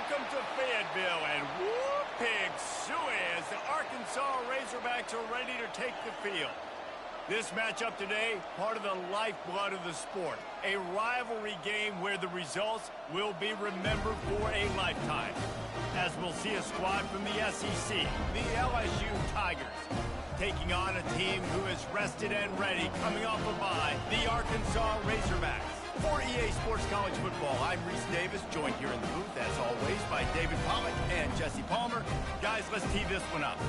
Welcome to Fayetteville, and whoop, pig suey as the Arkansas Razorbacks are ready to take the field. This matchup today, part of the lifeblood of the sport, a rivalry game where the results will be remembered for a lifetime. As we'll see a squad from the SEC, the LSU Tigers, taking on a team who is rested and ready, coming off a bye, the Arkansas Razorbacks. For EA Sports College Football, I'm Reese Davis, joined here in the booth, as always, by David Pollock and Jesse Palmer. Guys, let's tee this one up.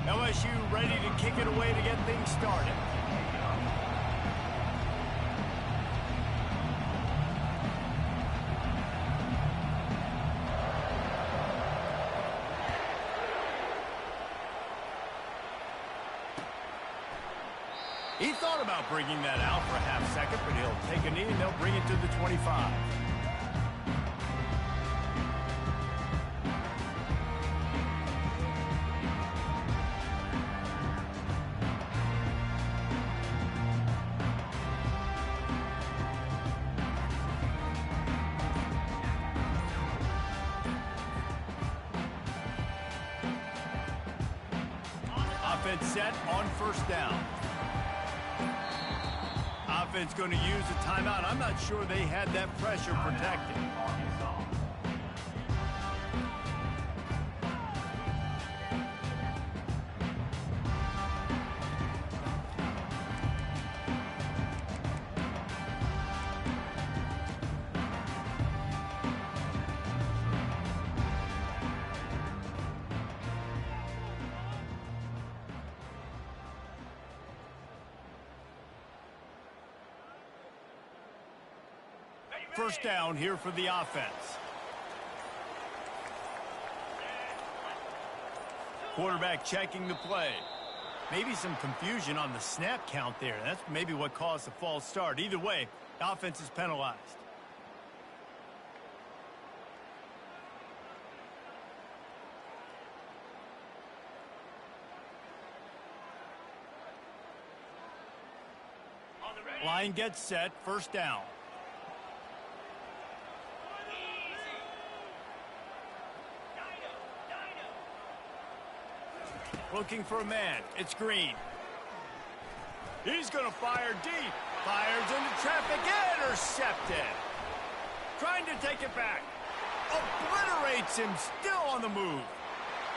LSU ready to kick it away to get things started. He thought about bringing that out for a half second, but he'll take a knee and they'll bring it to the 25. Offense set on first down. Offense going to use a timeout. I'm not sure they had that pressure protected. First down here for the offense. Quarterback checking the play. Maybe some confusion on the snap count there. That's maybe what caused the false start. Either way, the offense is penalized. Line gets set, first down. Looking for a man. It's Green. He's going to fire deep. Fires into traffic. Intercepted. Trying to take it back. Obliterates him. Still on the move.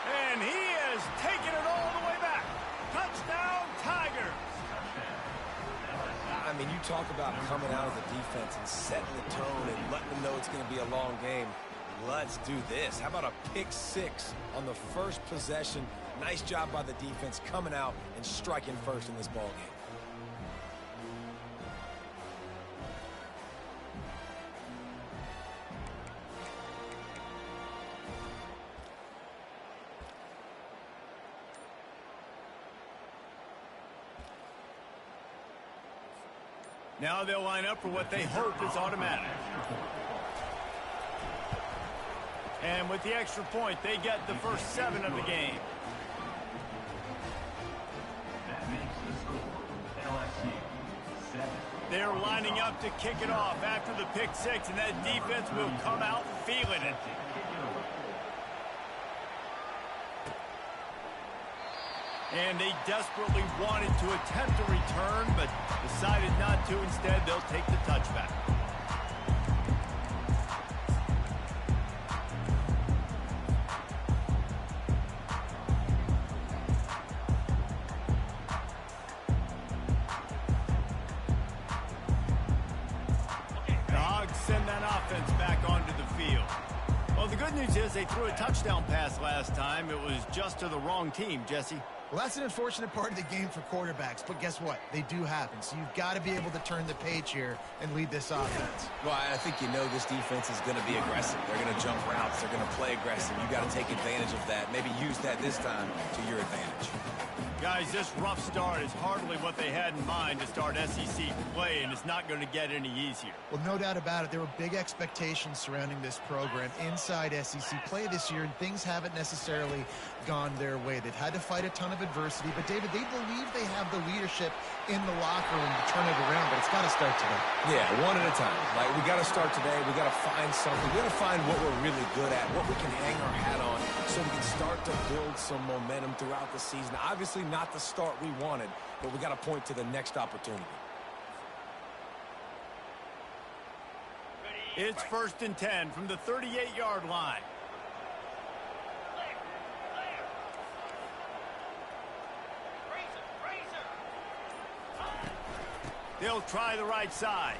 And he has taken it all the way back. Touchdown, Tigers. I mean, you talk about coming out of the defense and setting the tone and letting them know it's going to be a long game. Let's do this. How about a pick six on the first possession? Nice job by the defense coming out and striking first in this ball game. Now they'll line up for what they hope is automatic. And with the extra point, they get the first 7 of the game. They're lining up to kick it off after the pick six, and that defense will come out feeling it. And they desperately wanted to attempt a return, but decided not to. Instead, they'll take the touchback. Send that offense back onto the field. Well, the good news is they threw a touchdown pass last time. It was just to the wrong team, Jesse. Well, that's an unfortunate part of the game for quarterbacks, but guess what? They do happen, so you've got to be able to turn the page here and lead this offense. Well, I think you know this defense is going to be aggressive. They're going to jump routes. They're going to play aggressive. You got to take advantage of that. Maybe use that this time to your advantage. Guys, this rough start is hardly what they had in mind to start SEC play, and it's not going to get any easier. Well, no doubt about it. There were big expectations surrounding this program inside SEC play this year, and things haven't necessarily gone their way. They've had to fight a ton of adversity, but, David, they believe they have the leadership in the locker room to turn it around, but it's got to start today. Yeah, one at a time. Like, we got to start today. We got to find something. We got to find what we're really good at, what we can hang our hat on, so we can start to build some momentum throughout the season. Obviously, not the start we wanted, but we got to point to the next opportunity. It's 1st and 10 from the 38-yard line. They'll try the right side.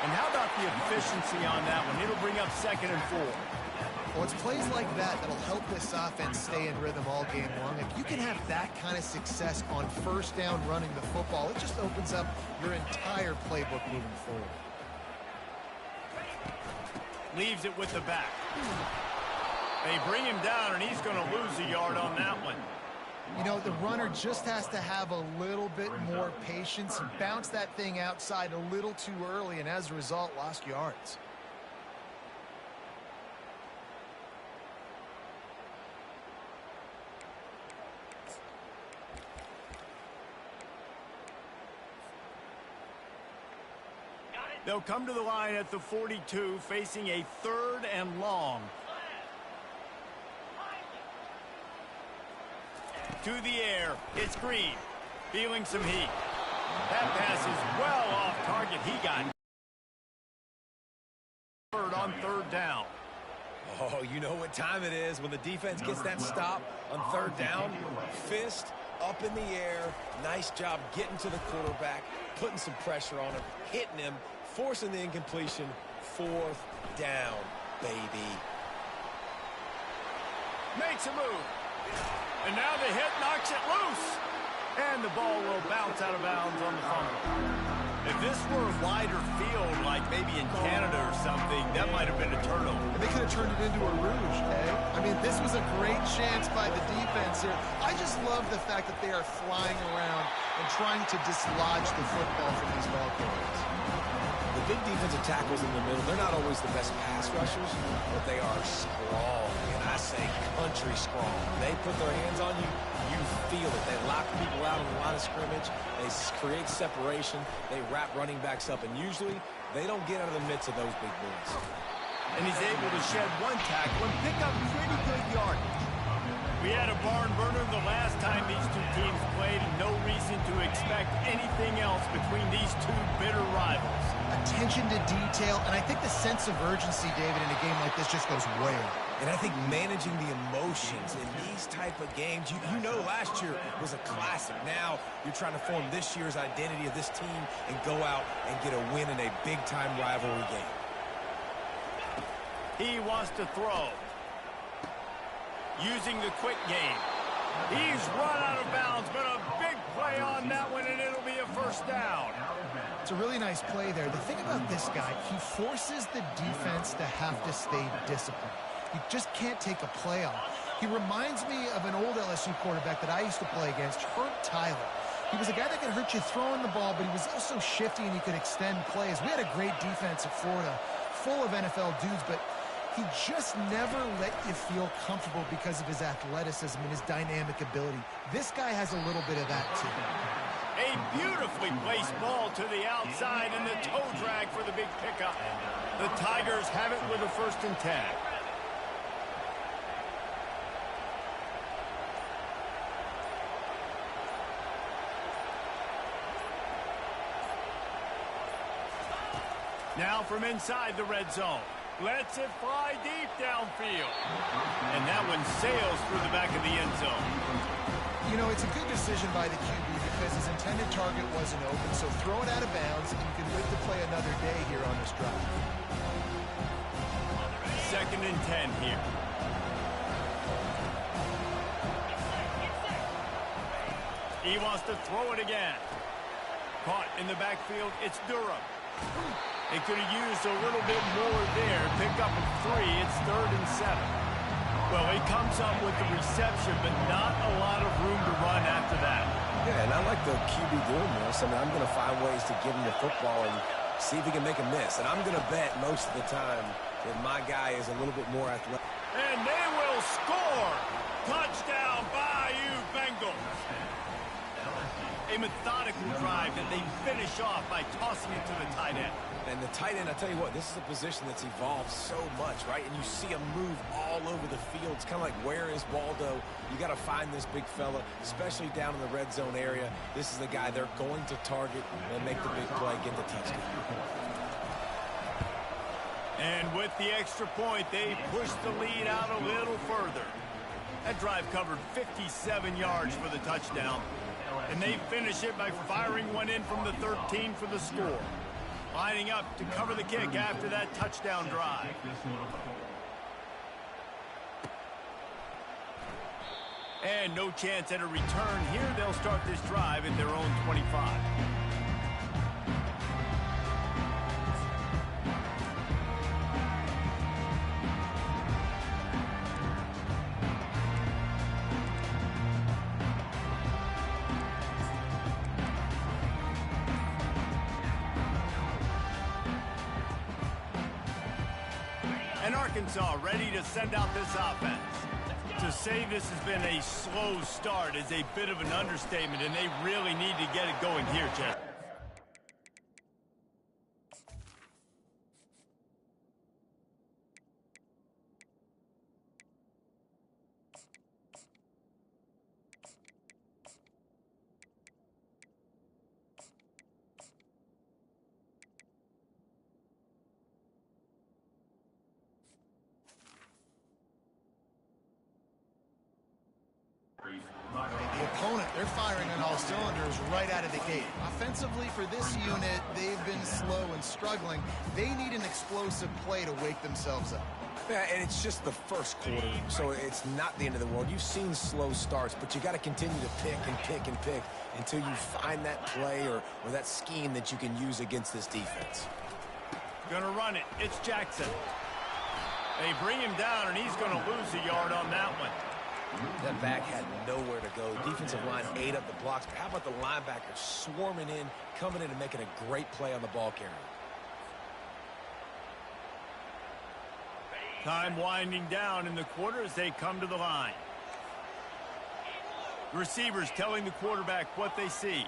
And how about the efficiency on that one? It'll bring up 2nd and 4. Well, it's plays like that that'll help this offense stay in rhythm all game long. If you can have that kind of success on 1st down running the football, it just opens up your entire playbook moving forward. Leaves it with the back. They bring him down, and he's going to lose a yard on that one. You know, the runner just has to have a little bit more patience. He bounced that thing outside a little too early, and as a result, lost yards. They'll come to the line at the 42, facing a 3rd and long. To the air, it's Green, feeling some heat. That pass is well off target. He got on 3rd down. Oh, you know what time it is when the defense gets that stop on 3rd down. Fist up in the air. Nice job getting to the quarterback, putting some pressure on him, hitting him, forcing the incompletion. 4th down, baby. Makes a move. And now the hit knocks it loose. And the ball will bounce out of bounds on the fumble. If this were a wider field, like maybe in Canada or something, that might have been a turnover. And they could have turned it into a rouge, okay? I mean, this was a great chance by the defense here. I just love the fact that they are flying around and trying to dislodge the football from these ball carriers. The big defensive tackles in the middle, they're not always the best pass rushers, but they are strong, and I say country strong. They put their hands on you, you feel it. They lock people out on the line of scrimmage. They create separation. They wrap running backs up, and usually they don't get out of the midst of those big boys. And he's able to shed one tackle and pick up pretty good yardage. We had a barn burner the last time these two teams played, and no reason to expect anything else between these two bitter rivals. Attention to detail, and I think the sense of urgency, David, in a game like this just goes way up. And I think managing the emotions in these type of games, you know last year was a classic. Now you're trying to form this year's identity of this team and go out and get a win in a big-time rivalry game. He wants to throw. Using the quick game. He's run out of bounds, but a big play on that one, and it'll be a 1st down. It's a really nice play there. The thing about this guy, he forces the defense to have to stay disciplined. You just can't take a play off. He reminds me of an old LSU quarterback that I used to play against, Herb Tyler. He was a guy that could hurt you throwing the ball, but he was also shifty and he could extend plays. We had a great defense at Florida, full of NFL dudes, but he just never let you feel comfortable because of his athleticism and his dynamic ability. This guy has a little bit of that, too. A beautifully placed ball to the outside, and the toe drag for the big pickup. The Tigers have it with a 1st and 10. Now from inside the red zone. Lets it fly deep downfield. And that one sails through the back of the end zone. You know, it's a good decision by the QB because his intended target wasn't open, so throw it out of bounds, and you can live to play another day here on this drive. 2nd and 10 here. He wants to throw it again. Caught in the backfield, it's Durham. They could have used a little bit more there. Pick up a 3. It's 3rd and 7. Well, he comes up with the reception, but not a lot of room to run after that. Yeah, and I like the QB doing this. I mean, I'm going to find ways to give him the football and see if he can make a miss. And I'm going to bet most of the time that my guy is a little bit more athletic. And they will score! Touchdown, Bayou Bengals! A methodical drive that they finish off by tossing it to the tight end. And the tight end, I tell you what, this is a position that's evolved so much, right? And you see him move all over the field. It's kind of like, where is Waldo? You got to find this big fella, especially down in the red zone area. This is the guy they're going to target and make the big play, get the touchdown. And with the extra point, they push the lead out a little further. That drive covered 57 yards for the touchdown. And they finish it by firing one in from the 13 for the score. Lining up to cover the kick after that touchdown drive. And no chance at a return here. They'll start this drive at their own 25. And Arkansas ready to send out this offense. To say this has been a slow start is a bit of an understatement, and they really need to get it going here, Jeff. The opponent, they're firing on all cylinders right out of the gate. Offensively, for this unit, they've been slow and struggling. They need an explosive play to wake themselves up. Yeah, and it's just the first quarter, so it's not the end of the world. You've seen slow starts, but you got to continue to pick and pick and pick until you find that play or that scheme that you can use against this defense. Gonna run it. It's Jackson. They bring him down, and he's gonna lose a yard on that one. That back had nowhere to go. Defensive line ate up the blocks. But how about the linebackers swarming in, coming in and making a great play on the ball carrier? Time winding down in the quarter as they come to the line. Receivers telling the quarterback what they see.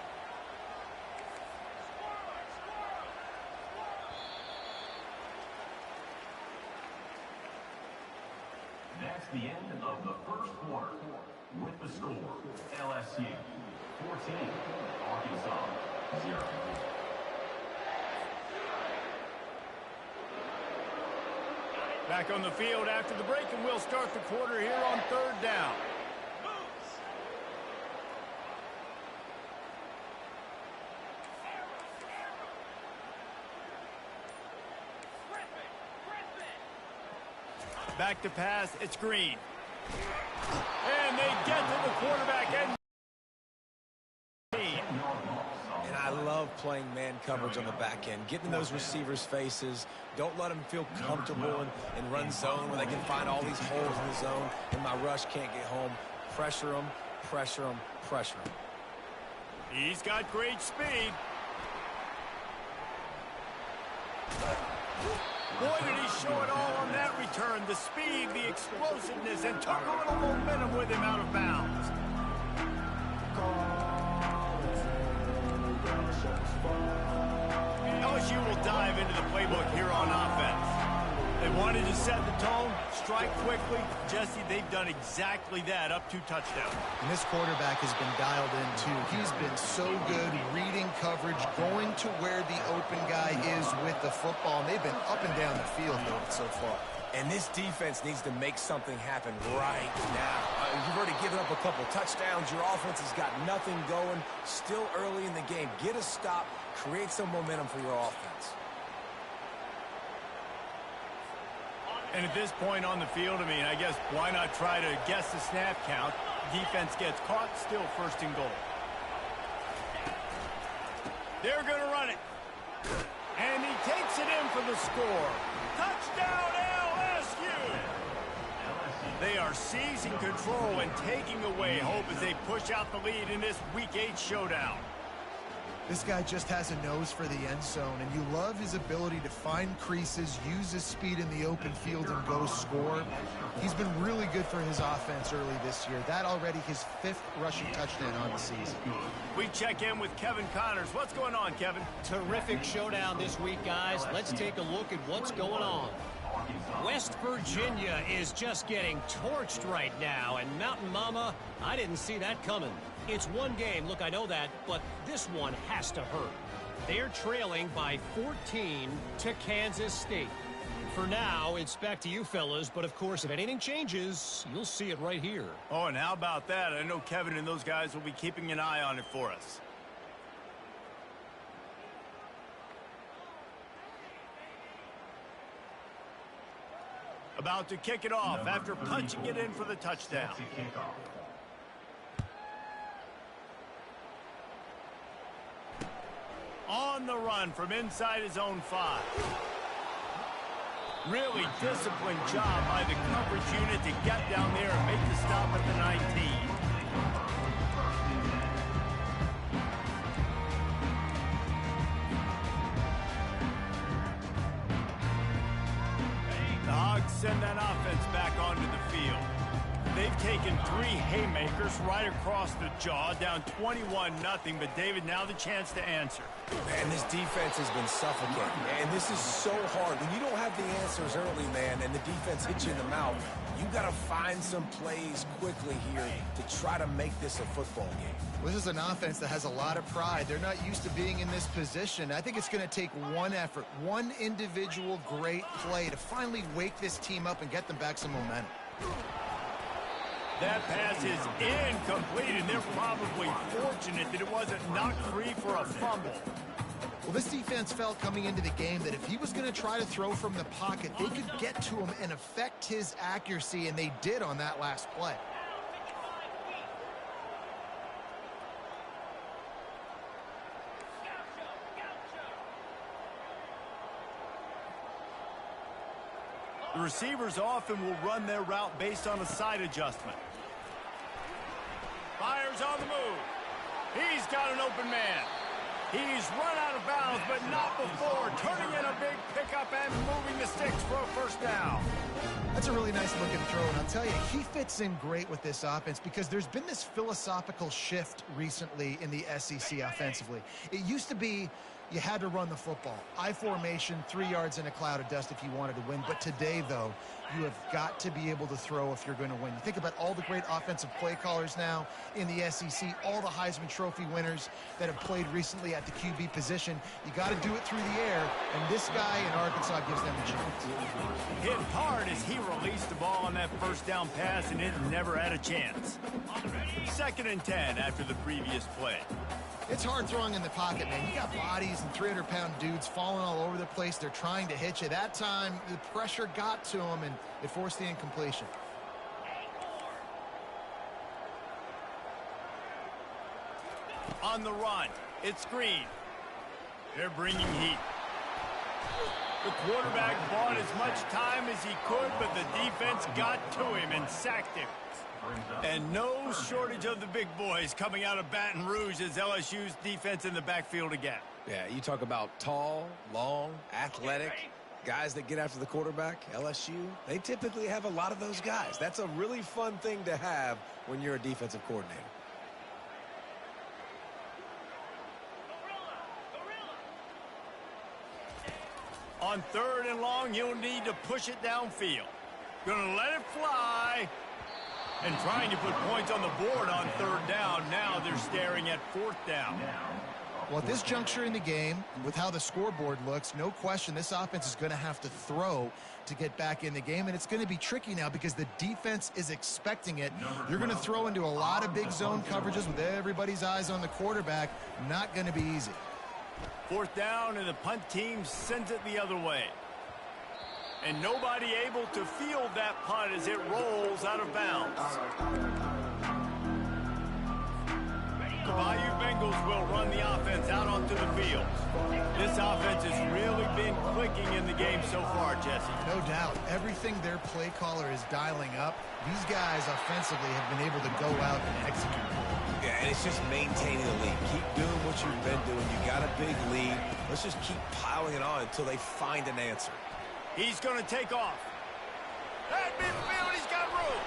That's the end of the first quarter. With the score, LSU 14, Arkansas 0. Back on the field after the break, and we'll start the quarter here on third down. Back to pass, it's Green. And they get to the quarterback and I love playing man coverage on the back end, getting in those receivers' faces. Don't let them feel comfortable and run zone where they can find all these holes in the zone and my rush can't get home. Pressure them, pressure them, pressure them. He's got great speed. Boy, did he show it all on that return. The speed, the explosiveness, and took a little momentum with him out of bounds. LSU will dive into the playbook here on offense. They wanted to set the tone, strike quickly. Jesse, they've done exactly that up to touchdown. And this quarterback has been dialed in, too. He's been so good reading coverage, going to where the open guy is with the football. And they've been up and down the field with it so far. And this defense needs to make something happen right now. You've already given up a couple touchdowns. Your offense has got nothing going. Still early in the game. Get a stop. Create some momentum for your offense. And at this point on the field, I mean, I guess why not try to guess the snap count? Defense gets caught, still first and goal. They're going to run it. And he takes it in for the score. Touchdown, LSU! They are seizing control and taking away hope as they push out the lead in this Week 8 showdown. This guy just has a nose for the end zone, and you love his ability to find creases, use his speed in the open field, and go score. He's been really good for his offense early this year. That already his 5th rushing touchdown on the season. We check in with Kevin Connors. What's going on, Kevin? Terrific showdown this week, guys. Let's take a look at what's going on. West Virginia is just getting torched right now, and Mountain Mama, I didn't see that coming. It's one game, look, I know that, but this one has to hurt. They're trailing by 14 to Kansas State. For now, it's back to you fellas, but of course, if anything changes, you'll see it right here. Oh, and how about that? I know Kevin and those guys will be keeping an eye on it for us. About to kick it off after punching it in for the touchdown. On the run from inside his own 5. Really disciplined job by the coverage unit to get down there and make the stop at the 19. The Hogs send that offense back onto the field. They've taken 3 haymakers right across the jaw, down 21-0, but David, now the chance to answer. Man, this defense has been suffocating, and this is so hard. When you don't have the answers early, man, and the defense hits you in the mouth, you got to find some plays quickly here to try to make this a football game. Well, this is an offense that has a lot of pride. They're not used to being in this position. I think it's going to take one effort, one individual great play to finally wake this team up and get them back some momentum. That pass is incomplete, and they're probably fortunate that it wasn't knocked free for a fumble. Well, this defense felt coming into the game that if he was going to try to throw from the pocket, they could get to him and affect his accuracy, and they did on that last play. The receivers often will run their route based on a side adjustment. Fires on the move. He's got an open man. He's run out of bounds, but not before turning in a big pickup and moving the sticks for a first down. That's a really nice looking throw, and I'll tell you, he fits in great with this offense because there's been this philosophical shift recently in the SEC offensively. It used to be you had to run the football. I formation, 3 yards in a cloud of dust if you wanted to win. But today, though, you have got to be able to throw if you're going to win. You think about all the great offensive play callers now in the SEC, all the Heisman Trophy winners that have played recently at the QB position. You got to do it through the air, and this guy in Arkansas gives them a chance. Hit hard as he released the ball on that first down pass, and it never had a chance. 2nd and 10 after the previous play. It's hard throwing in the pocket, man. You got bodies and 300-pound dudes falling all over the place. They're trying to hit you. That time, the pressure got to him, and it forced the incompletion. On the run, it's Green. They're bringing heat. The quarterback bought as much time as he could, but the defense got to him and sacked him. And no shortage of the big boys coming out of Baton Rouge as LSU's defense in the backfield again. Yeah, you talk about tall, long, athletic, guys that get after the quarterback, LSU, they typically have a lot of those guys. That's a really fun thing to have when you're a defensive coordinator. On 3rd and long, you'll need to push it downfield. Gonna let it fly. And trying to put points on the board on 3rd down. Now they're staring at 4th down. Well, at this juncture in the game, with how the scoreboard looks, no question this offense is going to have to throw to get back in the game. And it's going to be tricky now because the defense is expecting it. You're going to throw into a lot of big zone coverages with everybody's eyes on the quarterback. Not going to be easy. 4th down, and the punt team sends it the other way. And nobody able to field that punt as it rolls out of bounds. The Bayou Bengals Eagles will run the offense out onto the field. This offense has really been clicking in the game so far, Jesse. No doubt. Everything their play caller is dialing up, these guys offensively have been able to go out and execute. Yeah, and it's just maintaining the lead. Keep doing what you've been doing. You got a big lead. Let's just keep piling it on until they find an answer. He's going to take off. At midfield, he's got room.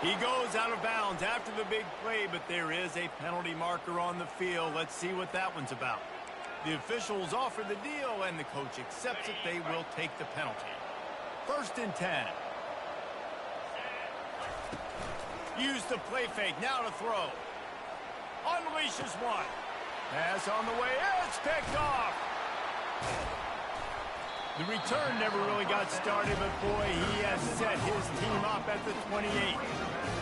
He goes out of bounds after the big play, but there is a penalty marker on the field. Let's see what that one's about. The officials offer the deal, and the coach accepts it. They will take the penalty. 1st and 10. Use the play fake. Now to throw. Unleashes one. Pass on the way. It's picked off. The return never really got started, but boy, he has set his team up at the 28.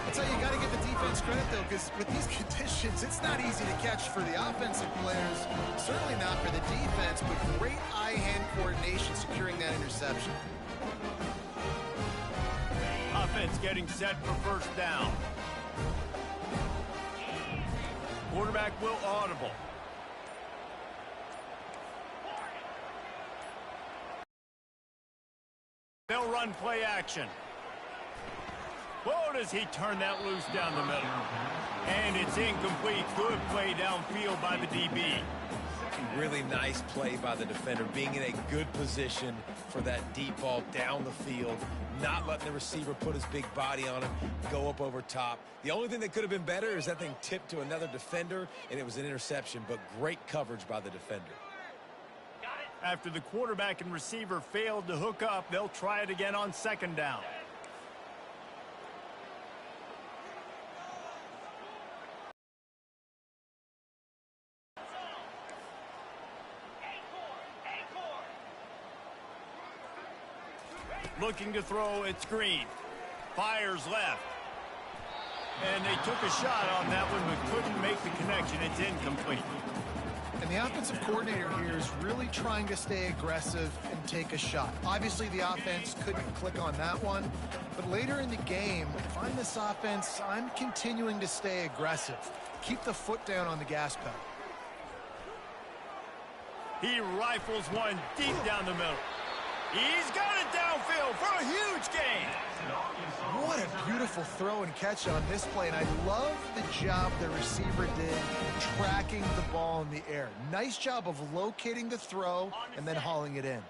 That's how you got to give the defense credit, though, because with these conditions, it's not easy to catch for the offensive players. Certainly not for the defense, but great eye-hand coordination securing that interception. Offense getting set for 1st down. Quarterback will audible. They'll run play action. Whoa, does he turn that loose down the middle. And it's incomplete. Good play downfield by the DB. Really nice play by the defender, being in a good position for that deep ball down the field, not letting the receiver put his big body on him, go up over top. The only thing that could have been better is that thing tipped to another defender, and it was an interception, but great coverage by the defender. After the quarterback and receiver failed to hook up, they'll try it again on 2nd down. Looking to throw, it's Green. Fires left. And they took a shot on that one, but couldn't make the connection. It's incomplete. And the offensive coordinator here is really trying to stay aggressive and take a shot. Obviously, the offense couldn't click on that one. But later in the game, if I'm this offense, I'm continuing to stay aggressive. Keep the foot down on the gas pedal. He rifles one deep down the middle. He's got it downfield for a huge gain. What a beautiful throw and catch on this play, and I love the job the receiver did tracking the ball in the air. Nice job of locating the throw and then hauling it in.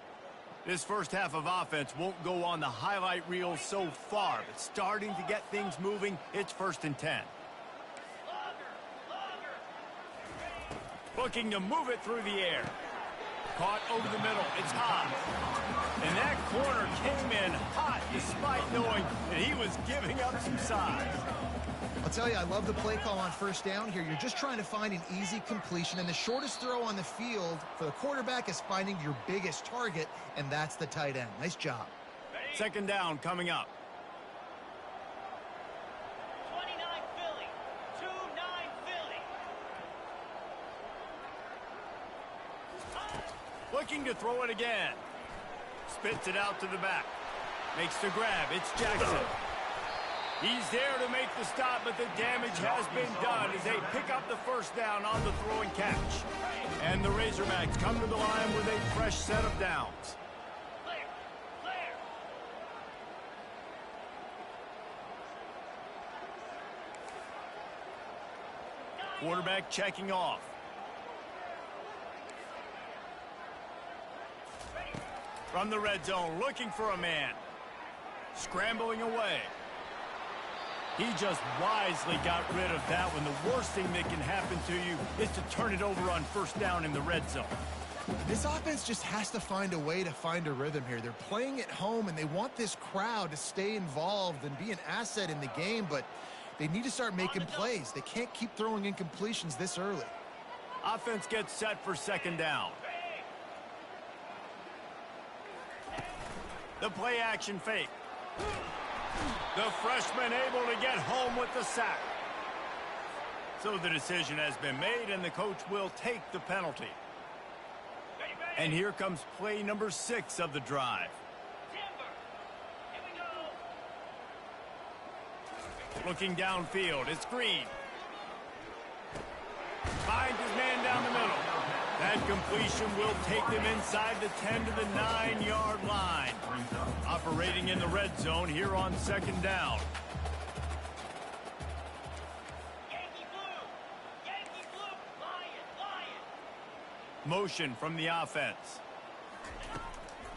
This first half of offense won't go on the highlight reel so far, but starting to get things moving. It's 1st and 10. Looking to move it through the air. Caught over the middle. It's hot. And that corner came in hot despite knowing that he was giving up some size. I'll tell you, I love the play call on 1st down here. You're just trying to find an easy completion, and the shortest throw on the field for the quarterback is finding your biggest target, and that's the tight end. Nice job. 2nd down coming up. 29 Philly. 2-9 Philly. Looking to throw it again. Spits it out to the back. Makes the grab. It's Jackson. He's there to make the stop, but the damage has been done as they pick up the 1st down on the throw and catch. And the Razorbacks come to the line with a fresh set of downs. Quarterback checking off. From the red zone, looking for a man. Scrambling away. He just wisely got rid of that one. The worst thing that can happen to you is to turn it over on 1st down in the red zone. This offense just has to find a way to find a rhythm here. They're playing at home, and they want this crowd to stay involved and be an asset in the game, but they need to start making plays. They can't keep throwing incompletions this early. Offense gets set for 2nd down. The play action fake. The freshman able to get home with the sack. So the decision has been made, and the coach will take the penalty. And here comes play number 6 of the drive. Looking downfield, it's Green. Finds his man completion will take them inside the 10 to the 9-yard line. Operating in the red zone here on second down. Yankee blue! Yankee blue! Lion! Lion! Motion from the offense.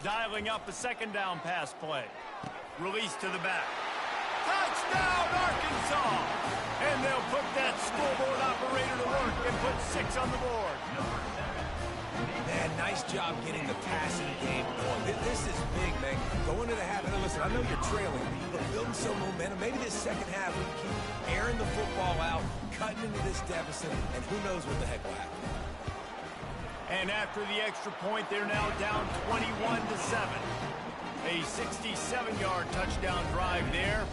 Dialing up a second down pass play. Release to the back. Touchdown, Arkansas! And they'll put that scoreboard operator to work and put 6 on the board. Man, nice job getting the passing game going. This is big, man. Going to the half. And listen, I know you're trailing, but building some momentum. Maybe this second half we can keep airing the football out, cutting into this deficit, and who knows what the heck will happen. And after the extra point, they're now down 21-7. A 67-yard touchdown drive there.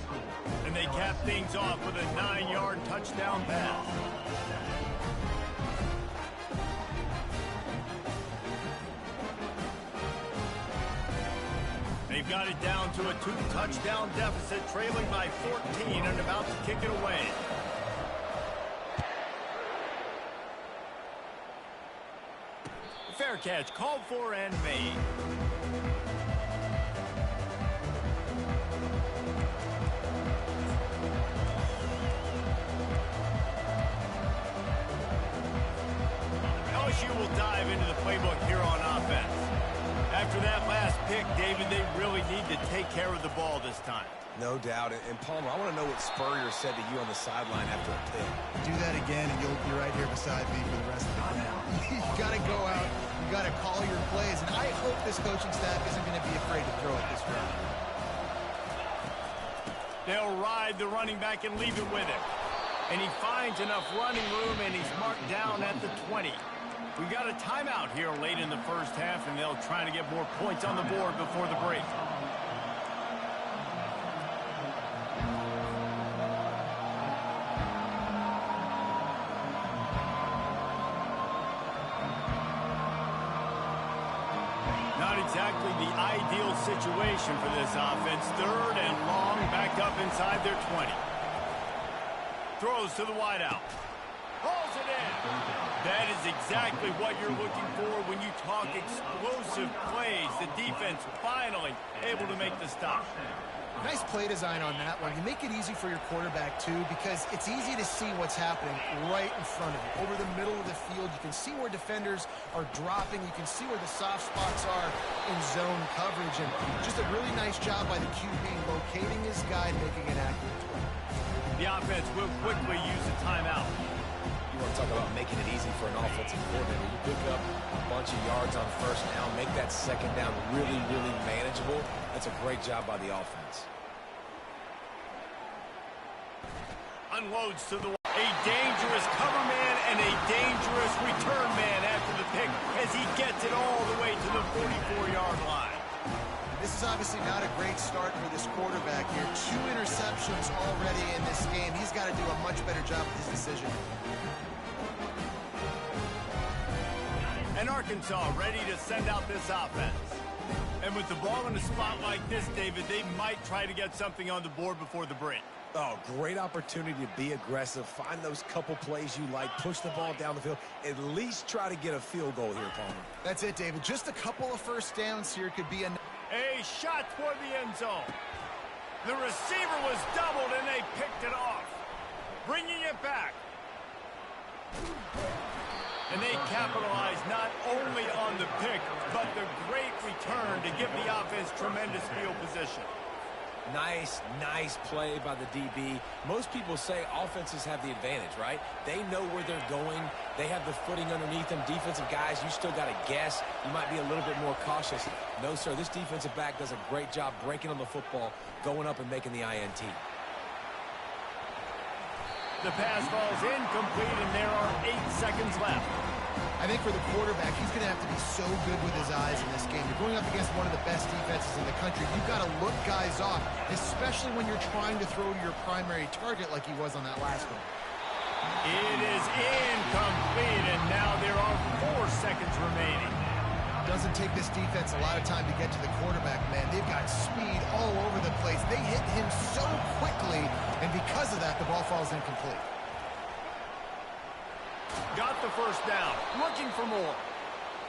And they cap things off with a 9-yard touchdown pass. They've got it down to a 2-touchdown deficit, trailing by 14 and about to kick it away. Fair catch, called for and made. LSU will dive into the playbook here on offense. After that last pick, David, they really need to take care of the ball this time. No doubt. And Palmer, I want to know what Spurrier said to you on the sideline after a pick. Do that again, and you'll be right here beside me for the rest of the game. You got to go out. You got to call your plays. And I hope this coaching staff isn't going to be afraid to throw it this round. They'll ride the running back and leave it with him. And he finds enough running room, and he's marked down at the 20. We got a timeout here late in the first half, and they'll try to get more points on the board before the break. Not exactly the ideal situation for this offense. 3rd and long, backed up inside their 20. Throws to the wideout. Hauls it in. That is exactly what you're looking for when you talk explosive plays. The defense finally able to make the stop. Nice play design on that one. You make it easy for your quarterback, too, because it's easy to see what's happening right in front of you. Over the middle of the field, you can see where defenders are dropping. You can see where the soft spots are in zone coverage. And just a really nice job by the QB locating his guy and making an accurate throw. The offense will quickly use a timeout. You want to talk about making it easy for an offensive coordinator. You pick up a bunch of yards on first down, make that second down really, really manageable. That's a great job by the offense. Unloads to the a dangerous cover man and a dangerous return man after the pick as he gets it all the way to the 44-yard line. This is obviously not a great start for this quarterback here. 2 interceptions already in this game. He's got to do a much better job with his decision. And Arkansas ready to send out this offense. And with the ball in a spot like this, David, they might try to get something on the board before the break. Oh, great opportunity to be aggressive. Find those couple plays you like. Push the ball down the field. At least try to get a field goal here, Palmer. That's it, David. Just a couple of first downs here could be enough. A shot toward the end zone. The receiver was doubled, and they picked it off. Bringing it back. And they capitalized not only on the pick, but the great return to give the offense tremendous field position. Nice play by the DB. Most people say offenses have the advantage, right? They know where they're going. They have the footing underneath them. Defensive guys, you still got to guess. You might be a little bit more cautious. No, sir, this defensive back does a great job breaking on the football, going up and making the INT. The pass falls incomplete, and there are 8 seconds left. I think for the quarterback, he's going to have to be so good with his eyes in this game. You're going up against one of the best defenses in the country. You've got to look guys off, especially when you're trying to throw to your primary target like he was on that last one. It is incomplete, and now there are 4 seconds remaining. Doesn't take this defense a lot of time to get to the quarterback, man. They've got speed all over the place. They hit him so quickly, and because of that, the ball falls incomplete. Got the first down, looking for more.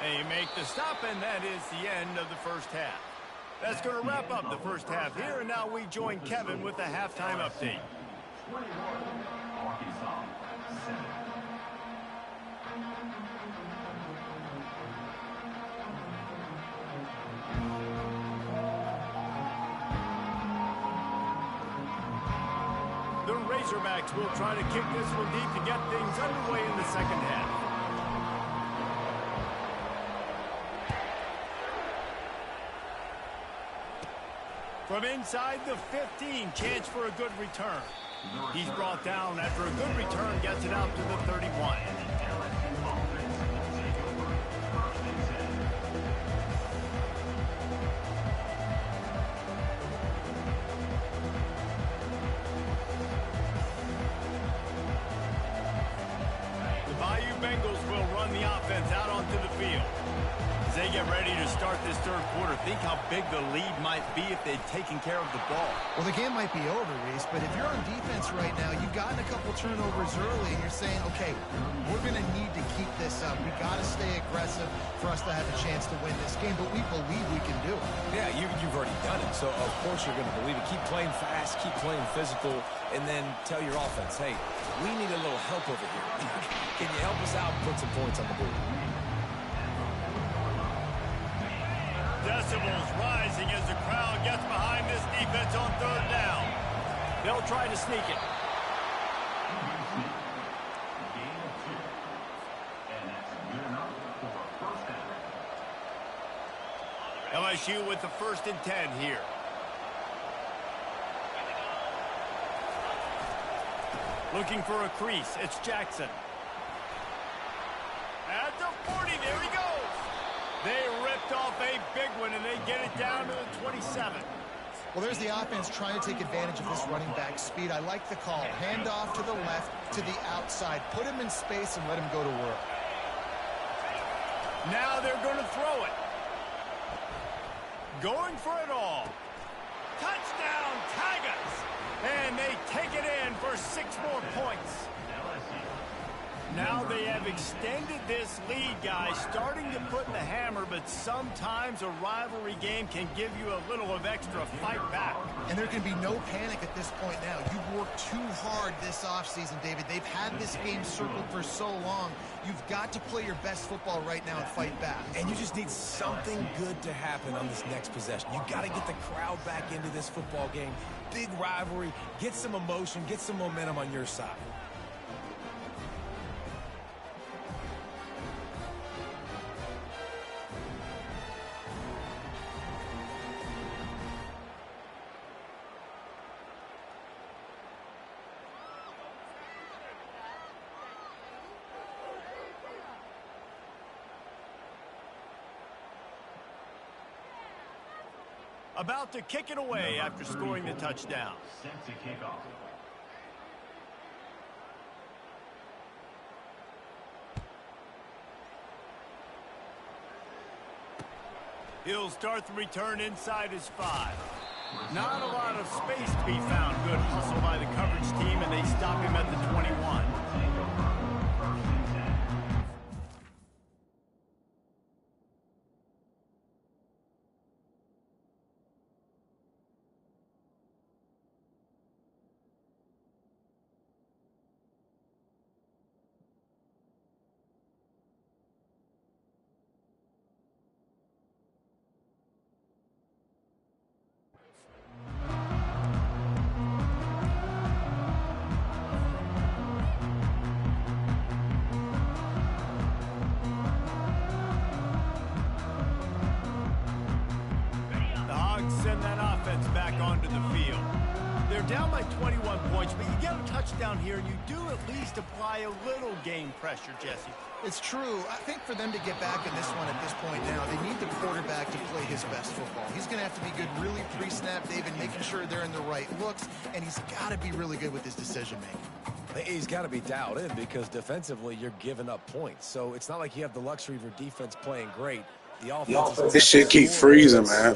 They make the stop, and that is the end of the first half. That's going to wrap up the first half here, and now we join Kevin with the halftime update. 21, Arkansas, 7. The Razorbacks will try to kick this one deep to get things underway in the second half. From inside the 15, chance for a good return. He's brought down after a good return, gets it out to the 31. The Bayou Bengals will run the offense out onto the field. As they get ready to start this third quarter, think how big the lead might be if they'd taken care of the ball. Well, the game might be over, Reese, but if you're on defense right now, you've gotten a couple turnovers early, and you're saying, okay, we're going to need to keep this up. We got to stay aggressive for us to have a chance to win this game, but we believe we can do it. Yeah, you've already done it, so of course you're going to believe it. Keep playing fast, keep playing physical, and then tell your offense, hey, we need a little help over here. Can you help us out and put some points on the board? Decibels rising as the crowd gets behind this defense on third down. They'll try to sneak it. Gain of 2. And that's good enough for a first down. LSU with the 1st and 10 here. Looking for a crease. It's Jackson. At the 40, there he goes. They ripped off a big one, and they get it down to the 27. Well, there's the offense trying to take advantage of this running back speed. I like the call. Hand off to the left, to the outside. Put him in space and let him go to work. Now they're going to throw it. Going for it all. Touchdown, Tigers! And they take it in for 6 more points. Now they have extended this lead, guys, starting to put the hammer, but sometimes a rivalry game can give you a little of extra fight back. And there can be no panic at this point now. You've worked too hard this offseason, David. They've had this game circled for so long. You've got to play your best football right now and fight back. And you just need something good to happen on this next possession. You got to get the crowd back into this football game. Big rivalry. Get some emotion. Get some momentum on your side. About to kick it away after scoring the touchdown. Set to kick off. He'll start the return inside his 5. Not a lot of space to be found. Good hustle by the coverage team, and they stop him at the 21. Back onto the field. They're down by 21 points, but you get a touchdown here, and you do at least apply a little game pressure, Jesse. It's true. I think for them to get back in this one at this point now, they need the quarterback to play his best football. He's going to have to be good really pre-snap, David, making sure they're in the right looks, and he's got to be really good with his decision-making. He's got to be dialed in because defensively you're giving up points. So it's not like you have the luxury of your defense playing great. The offense This shit keep freezing, man.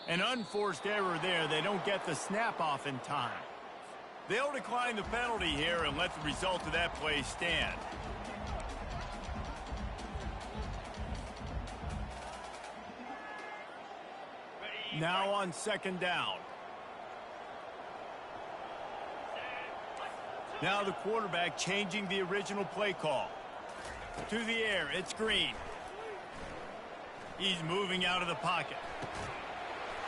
An unforced error there. They don't get the snap off in time. They'll decline the penalty here and let the result of that play stand. Now on second down. Now the quarterback changing the original play call. To the air, it's Green. He's moving out of the pocket.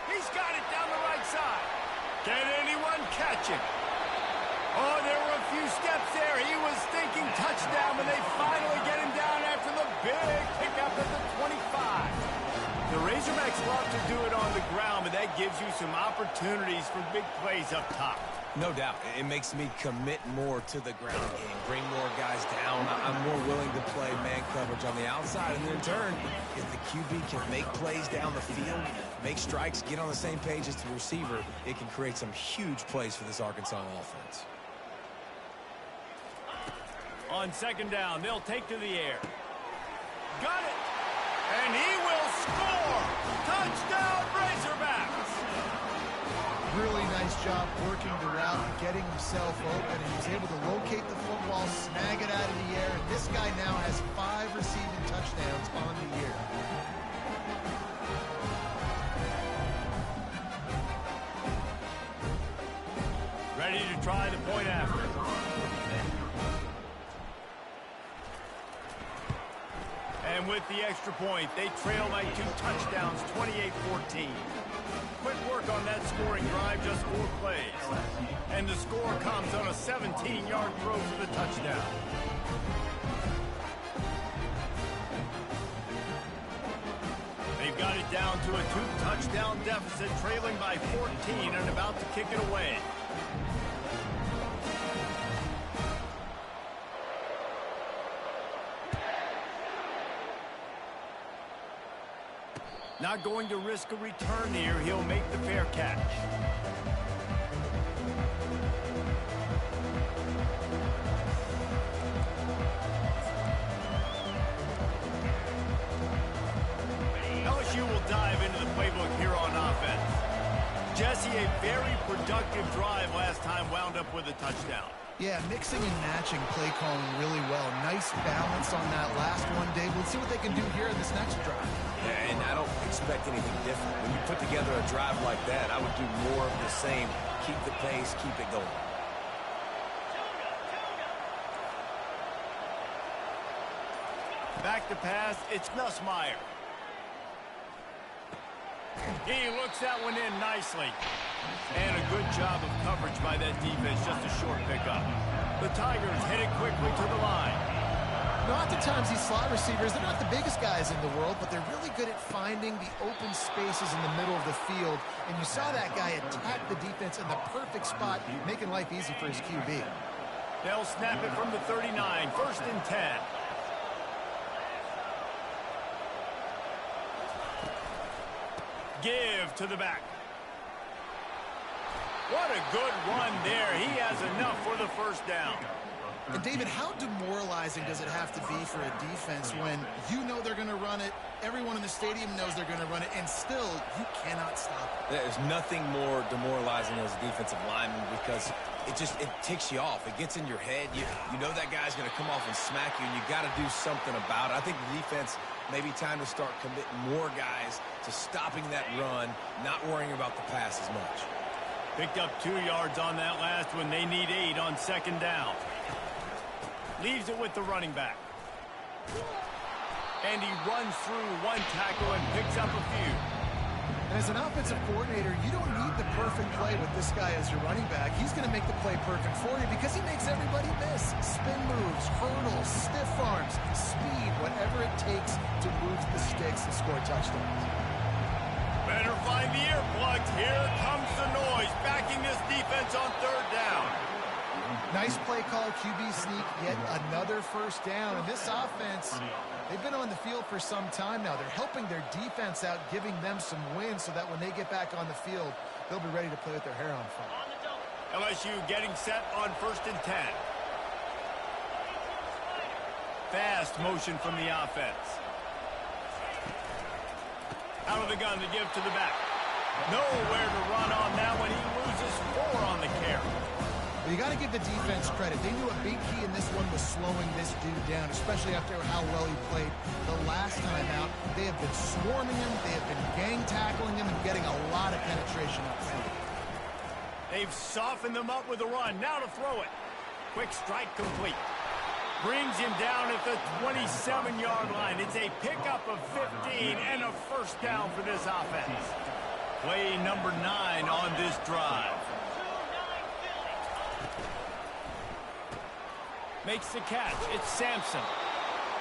He's got it down the right side. Can anyone catch him? Oh, there were a few steps there. He was thinking touchdown, but they finally get him down after the big pickup at the 25. The Razorbacks love to do it on the ground, but that gives you some opportunities for big plays up top. No doubt. It makes me commit more to the ground game, bring more guys down. I'm more willing to play man coverage on the outside. And then in turn, if the QB can make plays down the field, make strikes, get on the same page as the receiver, it can create some huge plays for this Arkansas offense. On second down, they'll take to the air. Got it! And he will score! Touchdown, Razorbacks! Really nice job working the route and getting himself open, and he's able to locate the football, snag it out of the air, and this guy now has 5 receiving touchdowns on the year. Ready to try the point after. And with the extra point, they trail by 2 touchdowns, 28-14. Quick work on that scoring drive, just 4 plays. And the score comes on a 17-yard throw for the touchdown. They've got it down to a 2-touchdown deficit, trailing by 14 and about to kick it away. Not going to risk a return here. He'll make the fair catch. LSU will dive into the playbook here on offense. Jesse, a very productive drive last time, wound up with a touchdown. Yeah, mixing and matching play calling really well. Nice balance on that last one, Dave. We'll see what they can do here in this next drive. Yeah, and I don't expect anything different. When you put together a drive like that, I would do more of the same. Keep the pace, keep it going. Back to pass, it's Nussmeier. He looks that one in nicely. And a good job of coverage by that defense, just a short pickup. The Tigers headed quickly to the line. Oftentimes these slot receivers, they're not the biggest guys in the world, but they're really good at finding the open spaces in the middle of the field. And you saw that guy attack the defense in the perfect spot, making life easy for his QB. They'll snap it from the 39, 1st and 10. Give to the back. What a good run there. He has enough for the first down. And David, how demoralizing does it have to be for a defense when you know they're going to run it, everyone in the stadium knows they're going to run it, and still you cannot stop it? There's nothing more demoralizing as a defensive lineman because it ticks you off. It gets in your head. You know that guy's going to come off and smack you, and you got to do something about it. I think the defense maybe time to start committing more guys to stopping that run, not worrying about the pass as much. Picked up 2 yards on that last one. They need 8 on second down. Leaves it with the running back. And he runs through 1 tackle and picks up a few. And as an offensive coordinator, you don't need the perfect play with this guy as your running back. He's going to make the play perfect for you because he makes everybody miss. Spin moves, hurdles, stiff arms, speed, whatever it takes to move the sticks and score touchdowns. Better find the earplugs. Here comes the noise, backing this defense on 3rd down. Nice play call, QB sneak, yet another first down. And this offense, they've been on the field for some time now. They're helping their defense out, giving them some wins so that when they get back on the field, they'll be ready to play with their hair on fire. LSU getting set on 1st and 10. Fast motion from the offense. Out of the gun to give to the back. Nowhere to run on that one. He loses 4 on the carry. Well, you got to give the defense credit. They knew a big key in this one was slowing this dude down, especially after how well he played the last time out. They have been swarming him. They have been gang tackling him and getting a lot of penetration up front. They've softened them up with a run. Now to throw it. Quick strike complete. Brings him down at the 27-yard line. It's a pickup of 15 and a first down for this offense. Play number 9 on this drive. Makes the catch. It's Sampson.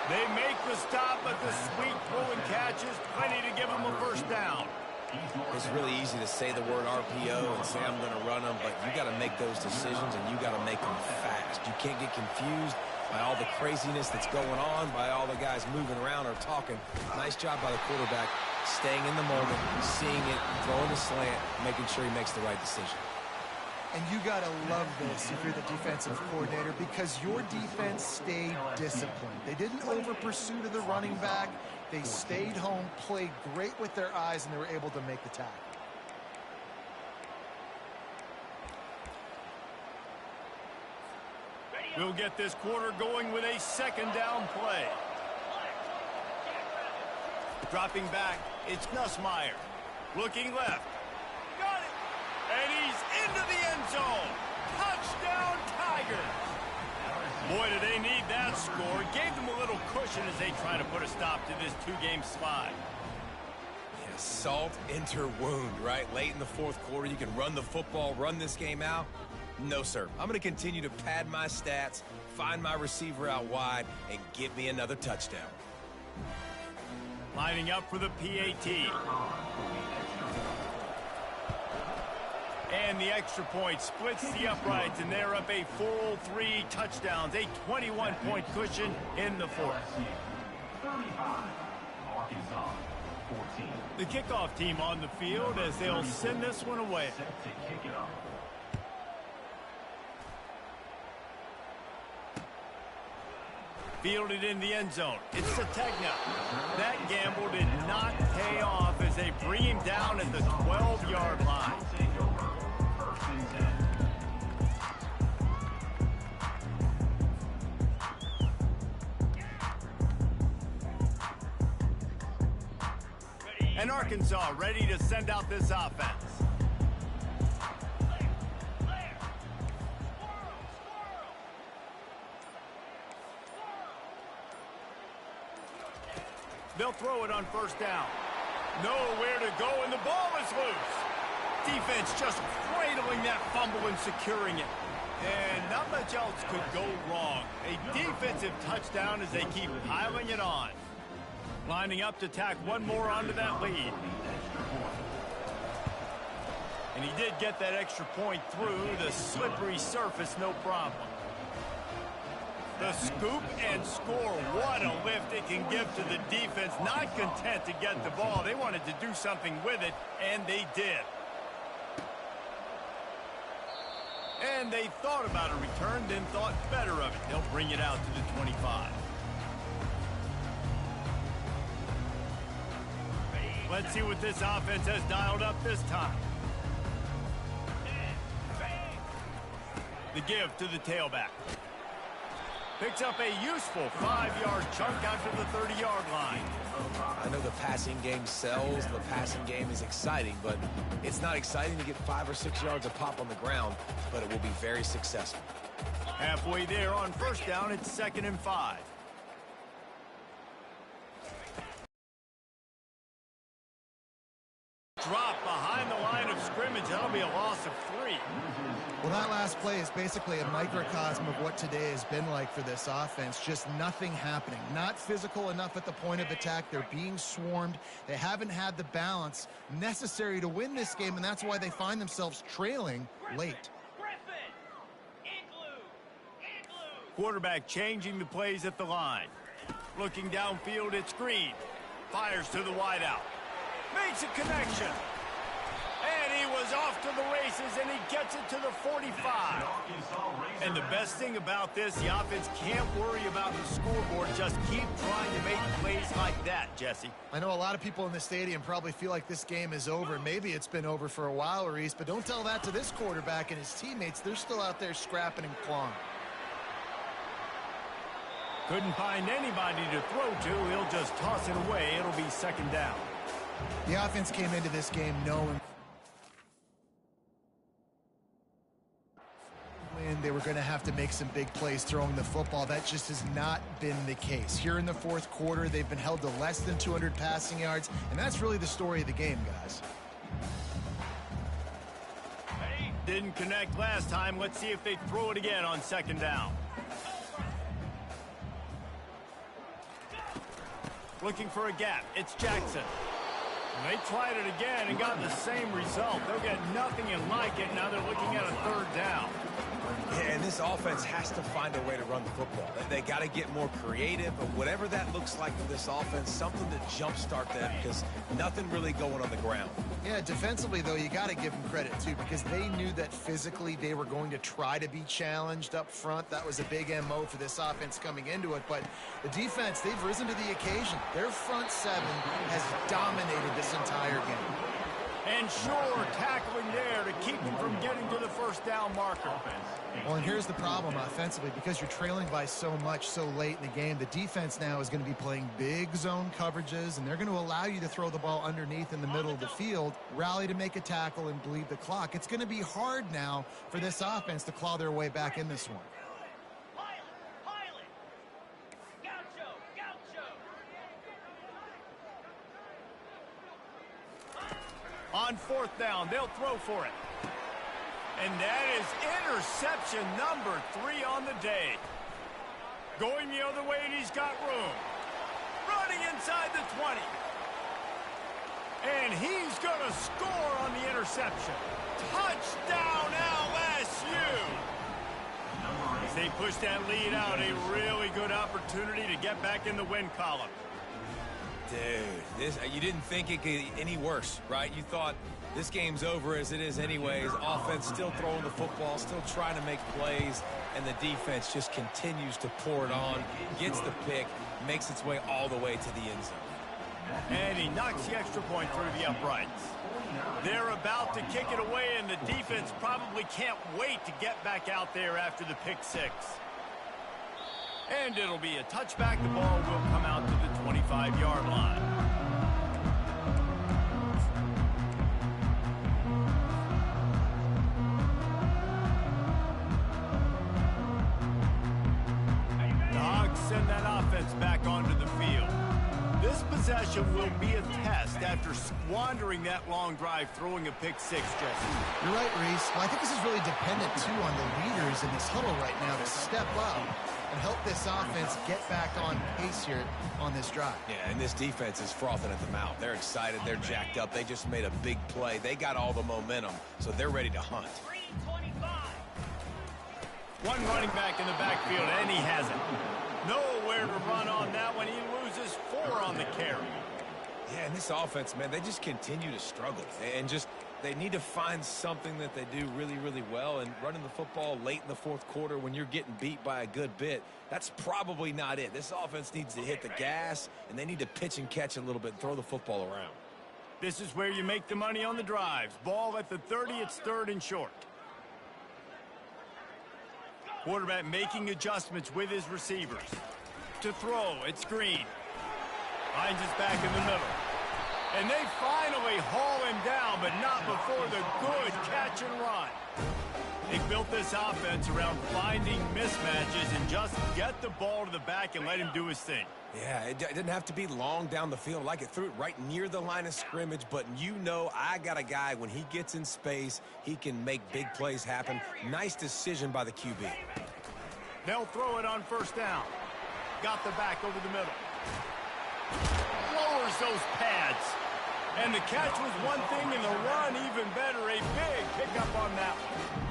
They make the stop, but the sweet throw and catch is plenty to give them a first down. It's really easy to say the word RPO and say I'm going to run them, but you got to make those decisions and you got to make them fast. You can't get confused by all the craziness that's going on, by all the guys moving around or talking. Nice job by the quarterback, staying in the moment, seeing it, throwing the slant, making sure he makes the right decision. And you got to love this if you're the defensive coordinator because your defense stayed disciplined. They didn't over-pursue to the running back. They stayed home, played great with their eyes, and they were able to make the tackle. We'll get this quarter going with a second down play. Dropping back, it's Nussmeier. Looking left. Got it! And he's into the end zone. Touchdown, Tigers! Boy, do they need that score. Gave them a little cushion as they try to put a stop to this 2-game slide. Yeah, salt enter wound, right? Late in the fourth quarter, you can run the football, run this game out. No, sir. I'm going to continue to pad my stats, find my receiver out wide, and get me another touchdown. Lining up for the PAT. And the extra point splits the uprights, and they're up a full 3 touchdowns, a 21-point cushion in the fourth. 35, Arkansas, 14. The kickoff team on the field as they'll send this one away. Set to kick it off. Fielded in the end zone. It's Sategna. That gamble did not pay off as they bring him down at the 12-yard line. And Arkansas ready to send out this offense. They'll throw it on first down. Nowhere to go, and the ball is loose. Defense just cradling that fumble and securing it. And not much else could go wrong. A defensive touchdown as they keep piling it on. Lining up to tack one more onto that lead. And he did get that extra point through the slippery surface, no problem. The scoop and score. What a lift it can give to the defense. Not content to get the ball. They wanted to do something with it, and they did. And they thought about a return, then thought better of it. They'll bring it out to the 25. Let's see what this offense has dialed up this time. The give to the tailback. Picks up a useful 5-yard chunk out to the 30-yard line. I know the passing game sells, the passing game is exciting, but it's not exciting to get 5 or 6 yards a pop on the ground, but it will be very successful. Halfway there on first down, it's 2nd and 5. Drop behind the line of scrimmage. That'll be a loss of 3. Well, that last play is basically a microcosm of what today has been like for this offense. Just nothing happening. Not physical enough at the point of attack. They're being swarmed. They haven't had the balance necessary to win this game, and that's why they find themselves trailing late. Quarterback changing the plays at the line. Looking downfield, it's Green. Fires to the wideout. Makes a connection. And he was is off to the races, and he gets it to the 45. And the best thing about this, the offense can't worry about the scoreboard. Just keep trying to make plays like that, Jesse. I know a lot of people in the stadium probably feel like this game is over. Maybe it's been over for a while, Reese, but don't tell that to this quarterback and his teammates. They're still out there scrapping and clawing. Couldn't find anybody to throw to. He'll just toss it away. It'll be second down. The offense came into this game knowing they were going to have to make some big plays throwing the football. That just has not been the case. Here in the fourth quarter, they've been held to less than 200 passing yards, and that's really the story of the game, guys. Didn't connect last time. Let's see if they throw it again on second down. Looking for a gap. It's Jackson. They tried it again and got the same result. They'll get nothing and like it. Now they're looking at a third down. Yeah, and this offense has to find a way to run the football. They got to get more creative, but whatever that looks like for this offense, something to jumpstart them because nothing really going on the ground. Yeah, defensively, though, you got to give them credit, too, because they knew that physically they were going to try to be challenged up front. That was a big MO for this offense coming into it. But the defense, they've risen to the occasion. Their front seven has dominated this entire game. And sure, tackling there to keep them from getting to the first down marker. Well, and here's the problem offensively. Because you're trailing by so much so late in the game, the defense now is going to be playing big zone coverages, and they're going to allow you to throw the ball underneath in the middle of the field, rally to make a tackle, and bleed the clock. It's going to be hard now for this offense to claw their way back in this one. On fourth down, they'll throw for it. And that is interception number 3 on the day. Going the other way, and he's got room. Running inside the 20. And he's going to score on the interception. Touchdown, LSU! As they push that lead out, a really good opportunity to get back in the win column. Dude, you didn't think it could get any worse, right? You thought this game's over as it is anyways. Offense still throwing the football, still trying to make plays, and the defense just continues to pour it on, gets the pick, makes its way all the way to the end zone. And he knocks the extra point through the uprights. They're about to kick it away, and the defense probably can't wait to get back out there after the pick six. And it'll be a touchback. The ball will come out to the 25-yard line. Dogs send that offense back onto the field. This possession will be a test after squandering that long drive throwing a pick six, Jesse. You're right, Reese. Well, I think this is really dependent, too, on the leaders in this huddle right now to step up and help this offense get back on pace here on this drive. Yeah, and this defense is frothing at the mouth. They're excited. They're jacked up. They just made a big play. They got all the momentum, so they're ready to hunt. 325. One running back in the backfield, and he has it. Nowhere to run on that one. He loses 4 on the carry. Yeah, and this offense, man, they just continue to struggle. And just, they need to find something that they do really, really well. And running the football late in the fourth quarter when you're getting beat by a good bit, that's probably not it. This offense needs to hit the gas, and they need to pitch and catch a little bit and throw the football around. This is where you make the money on the drives. Ball at the 30, it's third and short. Quarterback making adjustments with his receivers. To throw, it's Green. Finds his back in the middle. And they finally haul him down, but not before the good catch and run. They built this offense around finding mismatches and just get the ball to the back and let him do his thing. Yeah, it didn't have to be long down the field. Like it threw it right near the line of scrimmage, but you know I got a guy, when he gets in space, he can make big plays happen. Nice decision by the QB. They'll throw it on first down. Got the back over the middle. Lowers those pads. And the catch was one thing, and the run even better. A big pickup on that one.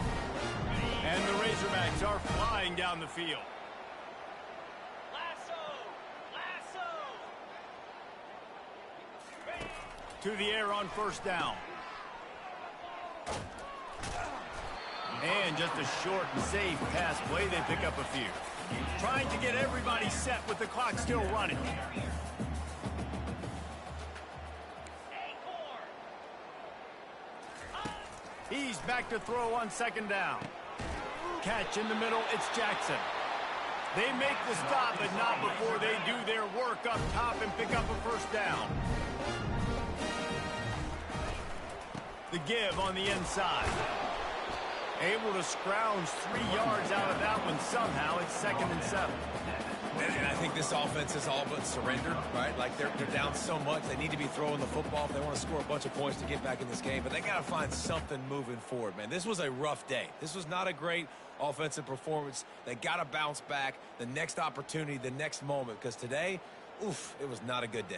And the Razorbacks are flying down the field. To the air on first down. And just a short and safe pass play, they pick up a few. Trying to get everybody set with the clock still running. He's back to throw on second down. Catch in the middle, it's Jackson. They make the stop, but not before they do their work up top and pick up a first down. The give on the inside. Able to scrounge 3 yards out of that one somehow. It's 2nd and 7. And I think this offense is all but surrendered, right? Like they're down so much, they need to be throwing the football if they want to score a bunch of points to get back in this game. But they got to find something moving forward, man. This was a rough day. This was not a great offensive performance. They got to bounce back the next opportunity, the next moment, because today, oof, it was not a good day.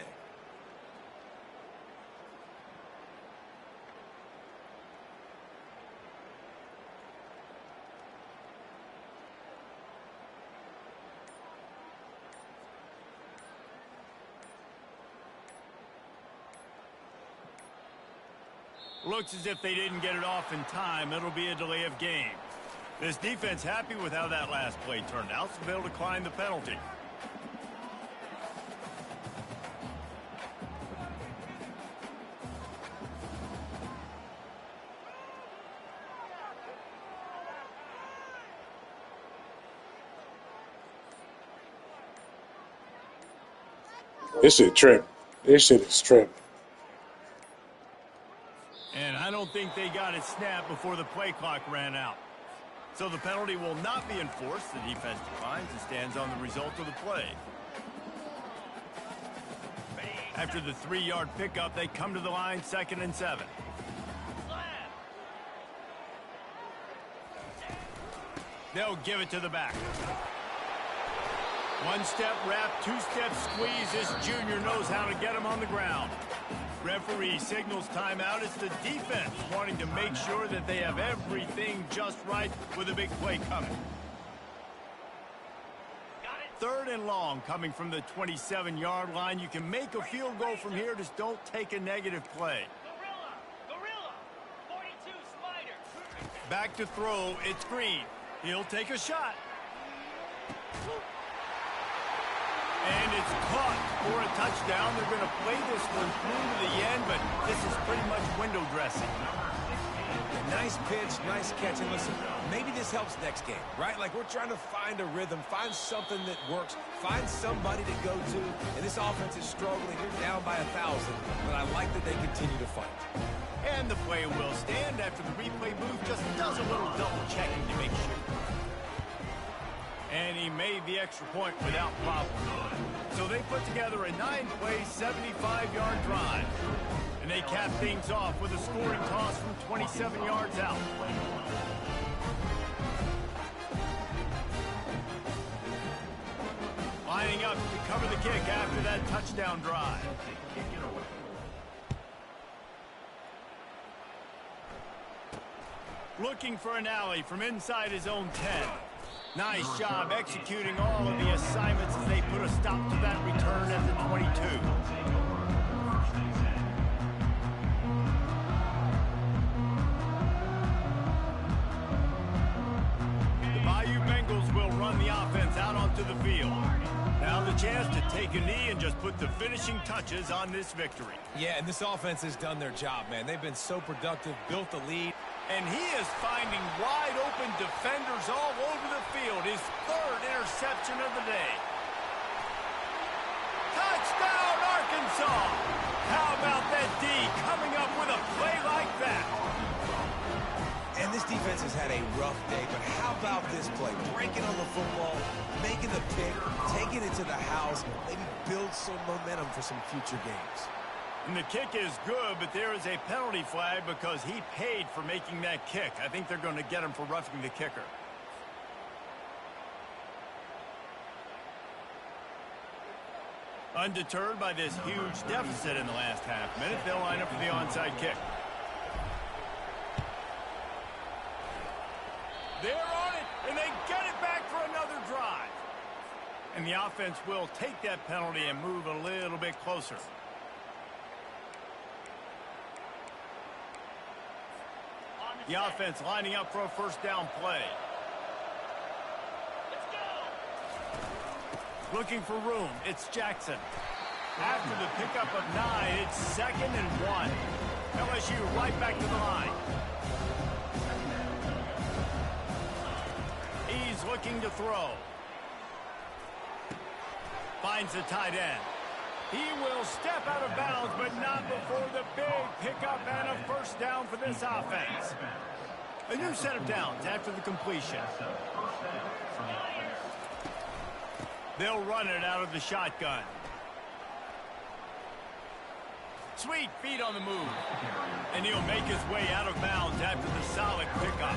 Looks as if they didn't get it off in time. It'll be a delay of game. This defense happy with how that last play turned out, so they'll decline the penalty. This shit trip. This shit is trip. And I don't think they got it snapped before the play clock ran out. So the penalty will not be enforced. The defense declines and stands on the result of the play. After the 3-yard pickup, they come to the line, 2nd and 7. They'll give it to the back. 1-step wrap, 2-step squeeze. This junior knows how to get him on the ground. Referee signals timeout. It's the defense wanting to make sure that they have everything just right with a big play coming. 3rd and long coming from the 27-yard line. You can make a field goal from here. Just don't take a negative play. Gorilla, 42 Spider. Back to throw. It's Green. He'll take a shot. And it's caught for a touchdown. They're going to play this one through to the end, but this is pretty much window dressing. Nice pitch, nice catch. And listen, maybe this helps next game, right? Like we're trying to find a rhythm, find something that works, find somebody to go to. And this offense is struggling. You're down by 1,000, but I like that they continue to fight. And the play will stand after the replay booth just does a little double checking to make sure. And he made the extra point without problem. So they put together a 9-play, 75-yard drive. And they cap things off with a scoring toss from 27 yards out. Lining up to cover the kick after that touchdown drive. Looking for an alley from inside his own 10. Nice job executing all of the assignments as they put a stop to that return at the 22. The Bayou Bengals will run the offense out onto the field. Now the chance to take a knee and just put the finishing touches on this victory. Yeah, and this offense has done their job, man. They've been so productive, built the lead. And he is finding wide-open defenders all over the field. His 3rd interception of the day. Touchdown, Arkansas! How about that D coming up with a play like that? And this defense has had a rough day, but how about this play? Breaking on the football, making the pick, taking it to the house, maybe build some momentum for some future games. And the kick is good, but there is a penalty flag because he paid for making that kick. I think they're going to get him for roughing the kicker. Undeterred by this huge deficit in the last half minute, they'll line up for the onside kick. They're on it, and they get it back for another drive. And the offense will take that penalty and move a little bit closer. The offense lining up for a first down play. Looking for room. It's Jackson. After the pickup of 9, it's 2nd and 1. LSU right back to the line. He's looking to throw. Finds the tight end. He will step out of bounds, but not before the big pickup and a first down for this offense. A new set of downs after the completion. They'll run it out of the shotgun. Sweet feet on the move. And he'll make his way out of bounds after the solid pickup.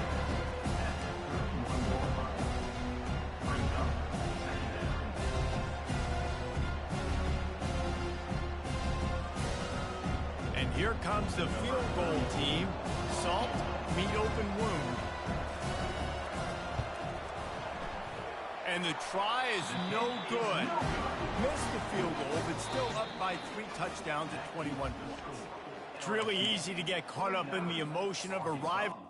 And here comes the field goal team. Salt, meet open wound. And the try is no good. Missed the field goal, but still up by 3 touchdowns at 21 points. It's really easy to get caught up in the emotion of a rival.